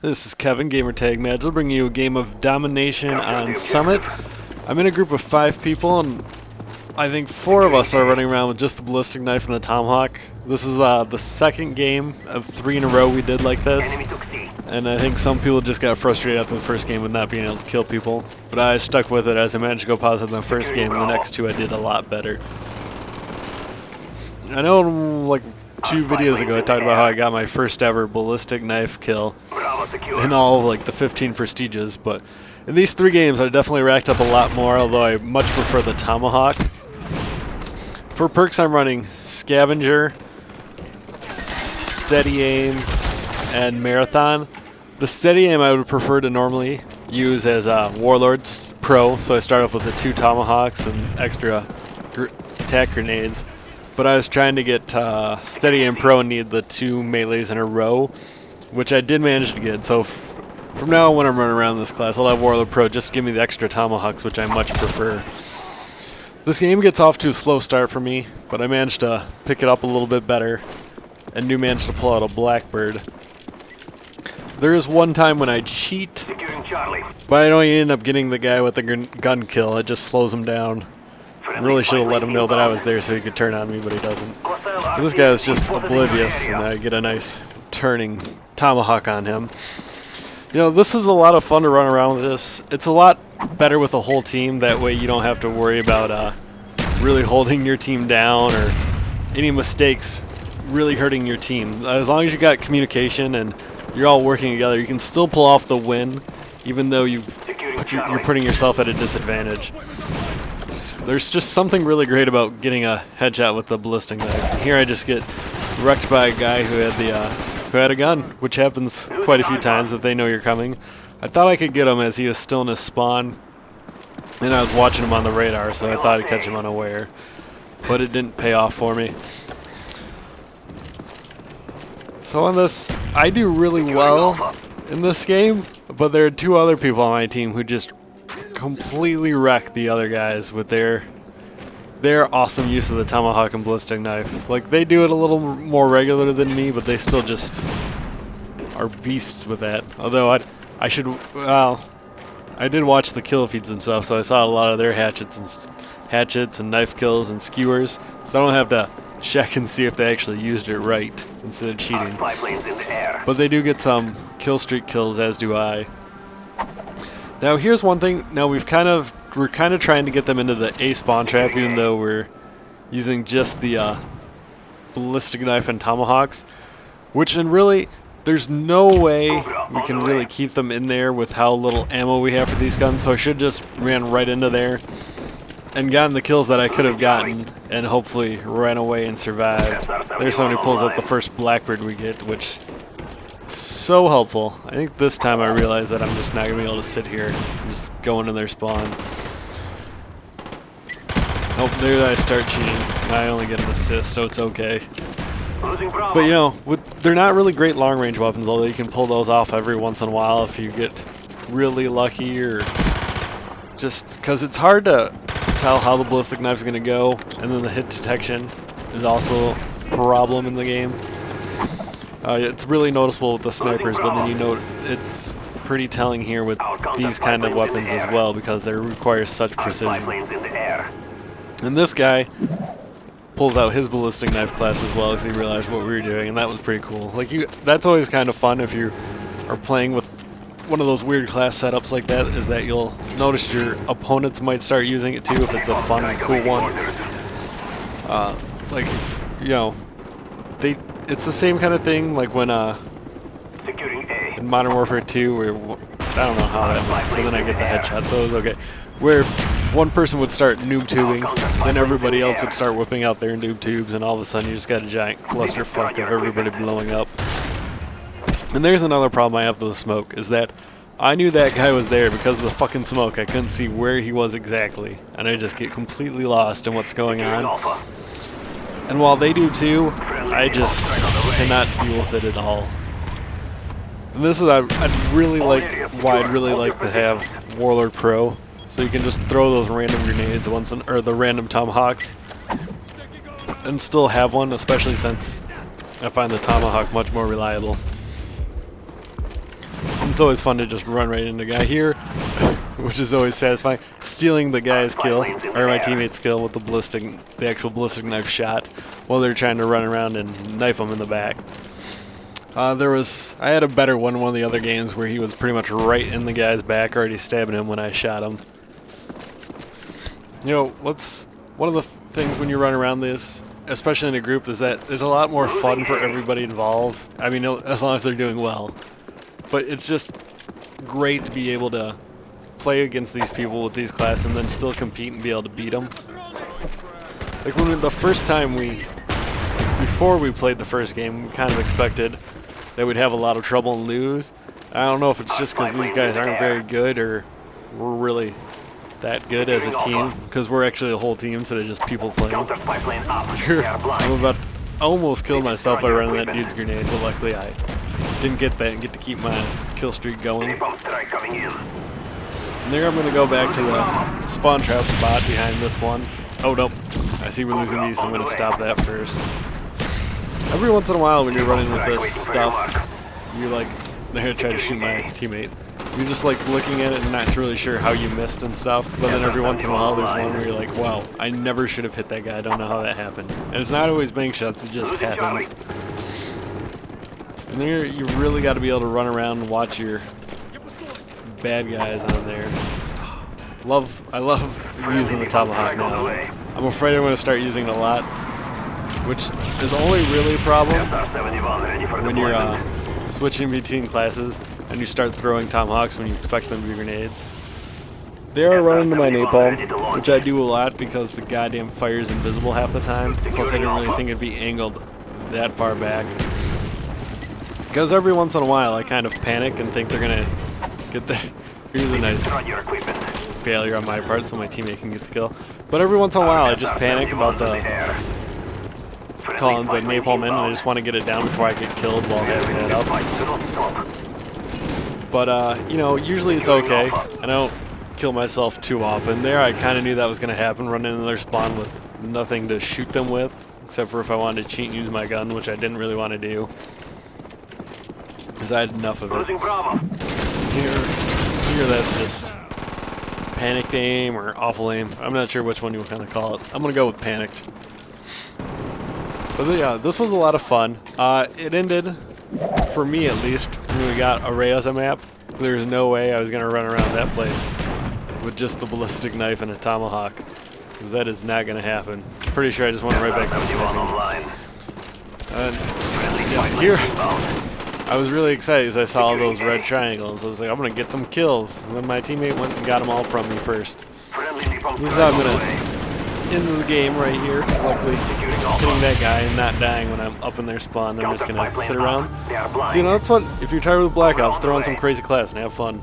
This is Kevin, Gamertag Madge. I'll bring you a game of Domination on Summit. I'm in a group of 5 people, and I think 4 of us are running around with just the Ballistic knife and the Tomahawk. This is the second game of 3 in a row we did like this, and I think some people just got frustrated after the first game with not being able to kill people. But I stuck with it as I managed to go positive in the first game, and the next 2 I did a lot better. I know, like 2 videos ago, I talked about how I got my first ever Ballistic knife kill in all of, like, the 15 prestiges, but in these 3 games I definitely racked up a lot more, although I much prefer the Tomahawk. For perks I'm running Scavenger, Steady Aim, and Marathon. The Steady Aim I would prefer to normally use as Warlord's Pro, so I start off with the 2 Tomahawks and extra attack grenades. But I was trying to get Steady Aim Pro and need the 2 melees in a row, which I did manage to get. So from now on when I'm running around this class, I'll have Warlord Pro, just give me the extra Tomahawks, which I much prefer. This game gets off to a slow start for me, but I managed to pick it up a little bit better and managed to pull out a Blackbird. There is one time when I cheat, but I don't end up getting the guy with the gun kill. It just slows him down. I really should have let him know that I was there so he could turn on me, but he doesn't. But this guy is just oblivious, and I get a nice turning Tomahawk on him. You know, this is a lot of fun to run around with this. It's a lot better with a whole team. That way you don't have to worry about really holding your team down or any mistakes really hurting your team. As long as you got communication and you're all working together, you can still pull off the win, even though you're putting yourself at a disadvantage. There's just something really great about getting a headshot with the Ballistic knife. And here I just get wrecked by a guy who had a gun, which happens quite a few times if they know you're coming. I thought I could get him as he was still in his spawn, and I was watching him on the radar, so I thought I'd catch him unaware. But it didn't pay off for me. So on this, I do really well in this game, but there are 2 other people on my team who just completely wreck the other guys with their awesome use of the Tomahawk and Ballistic knife. Like, they do it a little more regular than me, but they still just are beasts with that. Although I did watch the kill feeds and stuff, so I saw a lot of their hatchets and knife kills and skewers, so I don't have to check and see if they actually used it right instead of cheating. But they do get some kill streak kills, as do I. Now here's one thing. Now we're kind of trying to get them into the A spawn trap, even though we're using just the Ballistic knife and Tomahawks, which really there's no way we can really keep them in there with how little ammo we have for these guns. So I should just ran right into there and gotten the kills that I could have gotten, and hopefully ran away and survived. There's somebody who pulls up the first Blackbird we get, which so helpful. I think this time I realized that I'm just not going to be able to sit here and just go into their spawn. Nope, there I start cheating. I only get an assist, so it's okay. But you know, they're not really great long-range weapons, although you can pull those off every once in a while if you get really lucky, or just because it's hard to tell how the Ballistic knife is going to go, and then the hit detection is also a problem in the game. It's really noticeable with the snipers, but then you know it's pretty telling here with these kind of weapons as well, because they require such precision. And this guy pulls out his Ballistic knife class as well, because he realized what we were doing, and that was pretty cool. Like, that's always kind of fun if you are playing with one of those weird class setups like that, is that you'll notice your opponents might start using it too if it's a fun and cool one. Like, if, you know, it's the same kind of thing like when in Modern Warfare 2, where I don't know how that works, but then I get the headshot, so it was okay. Where if one person would start noob tubing, then everybody else would start whipping out their noob tubes, and all of a sudden you just got a giant clusterfuck of everybody blowing up. And there's another problem I have with the smoke, is that I knew that guy was there because of the fucking smoke. I couldn't see where he was exactly, and I just get completely lost in what's going on. And while they do too, I just cannot deal with it at all. And this is I'd really like to have Warlord Pro, so you can just throw those random grenades or the random Tomahawks, and still have one, especially since I find the Tomahawk much more reliable. It's always fun to just run right into a guy here, which is always satisfying. Stealing the guy's kill, or my teammate's kill with the actual ballistic knife shot, while they're trying to run around and knife them in the back. I had a better one in one of the other games where he was pretty much right in the guy's back, already stabbing him when I shot him. You know, one of the things when you run around this, especially in a group, is that there's a lot more fun for everybody involved. I mean, as long as they're doing well. But it's just great to be able to play against these people with these classes and then still compete and be able to beat them. Like the first time before we played the first game, we kind of expected that we'd have a lot of trouble and lose. I don't know if it's just because these guys aren't very good or we're really that good as a team, because we're actually a whole team instead of just people playing. I'm about to almost kill myself by running that dude's grenade, but luckily I didn't get that and get to keep my kill streak going. And there I'm going to go back to the spawn trap spot behind this one. Oh nope, I see we're losing these, so I'm going to stop that first. Every once in a while when you're running with this stuff, you're like, they're going to try to shoot my teammate. You're just like looking at it and not really sure how you missed and stuff, but then every once in a while there's one where you're like, wow, I never should have hit that guy, I don't know how that happened. And it's not always bank shots, it just happens. And then you really got to be able to run around and watch your bad guys on there. I love using the Tomahawk now. I'm afraid I'm going to start using it a lot, which is only really a problem when you're switching between classes and you start throwing Tomahawks when you expect them to be grenades. They are running to my napalm, which I do a lot because the goddamn fire's invisible half the time. Plus I didn't really think it'd be angled that far back. Because every once in a while I kind of panic and think they're gonna get the... Here's a nice failure on my part so my teammate can get the kill. But every once in a while I just panic about calling the napalm in and I just want to get it down before I get killed while having that up. But, you know, usually it's okay. I don't kill myself too often. There I kind of knew that was going to happen, running into their spawn with nothing to shoot them with, except for if I wanted to cheat and use my gun, which I didn't really want to do, because I had enough of it. Here that's just panicked aim or awful aim. I'm not sure which one you kind of call it. I'm going to go with panicked. But yeah, this was a lot of fun. It ended, for me at least, when we got Array as a map. There's no way I was going to run around that place with just the ballistic knife and a Tomahawk, because that is not going to happen. Pretty sure I just went right back to sleeping. Yeah, here, I was really excited as I saw all those red triangles. I was like, I'm going to get some kills. And then my teammate went and got them all from me first. This is how I'm going to end the game right here. Luckily, hitting that guy and not dying when I'm up in their spawn. I'm just going to sit around. So, you know, that's fun. If you're tired of Black Ops, throw on some crazy class and have fun.